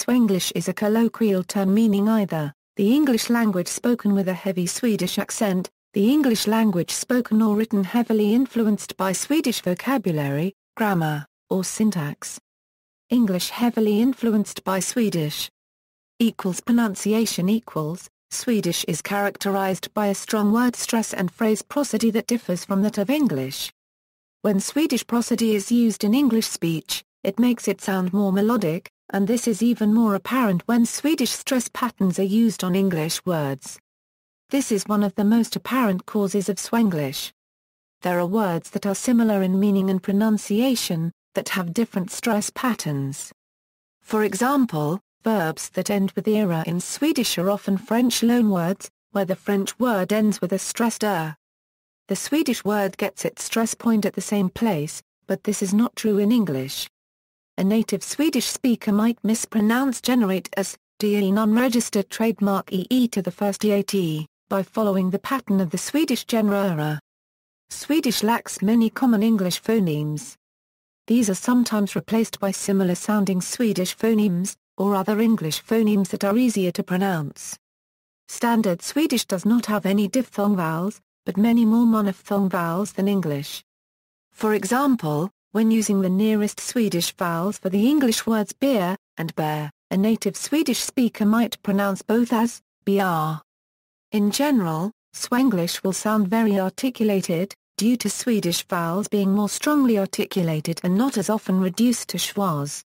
Swenglish is a colloquial term meaning either the English language spoken with a heavy Swedish accent, the English language spoken or written heavily influenced by Swedish vocabulary, grammar, or syntax. English heavily influenced by Swedish. Pronunciation Swedish is characterized by a strong word stress and phrase prosody that differs from that of English. When Swedish prosody is used in English speech, it makes it sound more melodic, and this is even more apparent when Swedish stress patterns are used on English words. This is one of the most apparent causes of Swenglish. There are words that are similar in meaning and pronunciation, that have different stress patterns. For example, verbs that end with era in Swedish are often French loanwords, where the French word ends with a stressed er. The Swedish word gets its stress point at the same place, but this is not true in English. A native Swedish speaker might mispronounce generate as de non-registered trademark ee to the first EAT, by following the pattern of the Swedish genera. Swedish lacks many common English phonemes. These are sometimes replaced by similar-sounding Swedish phonemes, or other English phonemes that are easier to pronounce. Standard Swedish does not have any diphthong vowels, but many more monophthong vowels than English. For example, when using the nearest Swedish vowels for the English words beer and bear, a native Swedish speaker might pronounce both as br. In general, Swenglish will sound very articulated, due to Swedish vowels being more strongly articulated and not as often reduced to schwas.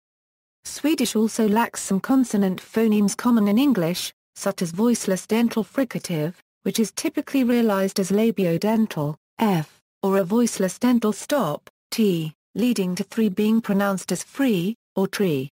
Swedish also lacks some consonant phonemes common in English, such as voiceless dental fricative, which is typically realized as labiodental, f, or a voiceless dental stop, t, leading to 3 being pronounced as free, or tree.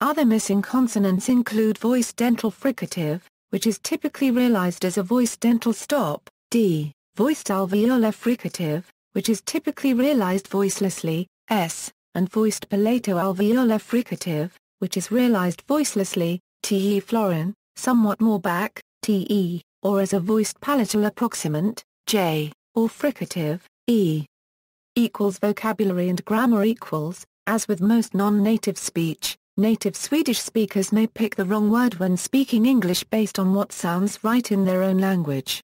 Other missing consonants include voiced dental fricative, which is typically realized as a voiced dental stop, d, voiced alveolar fricative, which is typically realized voicelessly, s, and voiced palato-alveolar fricative, which is realized voicelessly, te florin, somewhat more back, te, or as a voiced palatal approximant, j, or fricative, e. Vocabulary and grammar as with most non-native speech, native Swedish speakers may pick the wrong word when speaking English based on what sounds right in their own language.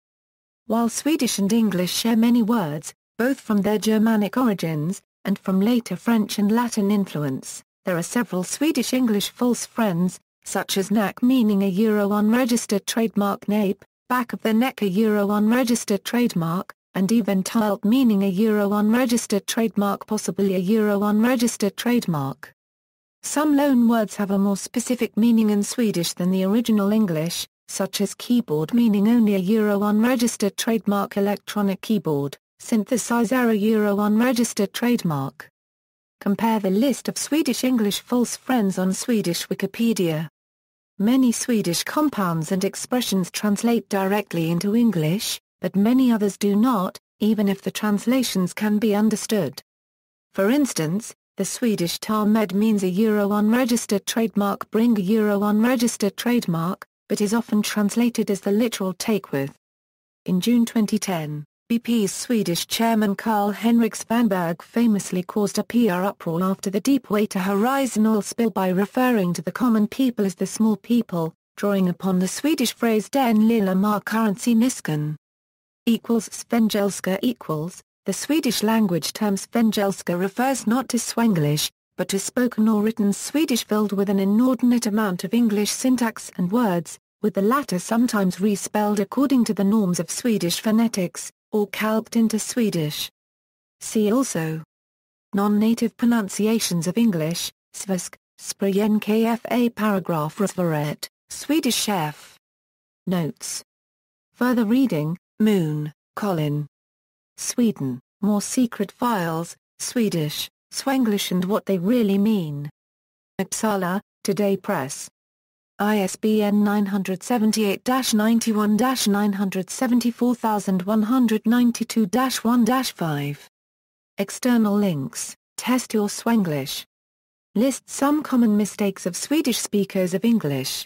While Swedish and English share many words, both from their Germanic origins, and from later French and Latin influence, there are several Swedish-English false friends, such as nack meaning a Euro unregistered trademark nape, back of the neck a Euro unregistered trademark, and even tiled meaning a Euro unregistered trademark possibly a Euro unregistered trademark. Some loan words have a more specific meaning in Swedish than the original English, such as keyboard meaning only a Euro unregistered trademark electronic keyboard, synthesizer a Euro unregistered trademark. Compare the list of Swedish-English false friends on Swedish Wikipedia. Many Swedish compounds and expressions translate directly into English, but many others do not, even if the translations can be understood. For instance, the Swedish tar med means a Euro unregistered trademark bring a Euro unregistered trademark, but is often translated as the literal take with. In June 2010, BP's Swedish chairman Carl-Henrik Svanberg famously caused a PR uproar after the Deepwater Horizon oil spill by referring to the common people as the small people, drawing upon the Swedish phrase den lilla markarency niskan. Svengelska The Swedish language term svengelska refers not to Swenglish, but to spoken or written Swedish filled with an inordinate amount of English syntax and words, with the latter sometimes respelled according to the norms of Swedish phonetics, or calqued into Swedish. See also: non-native pronunciations of English, svensk, språk paragraph referat, Swedish chef. Notes. Further reading: Moon, Colin. Sweden, More Secret Files, Swedish, Swenglish and What They Really Mean. Uppsala, Today Press. ISBN 978-974192-1-5. External links, Test Your Swenglish. Lists some common mistakes of Swedish speakers of English.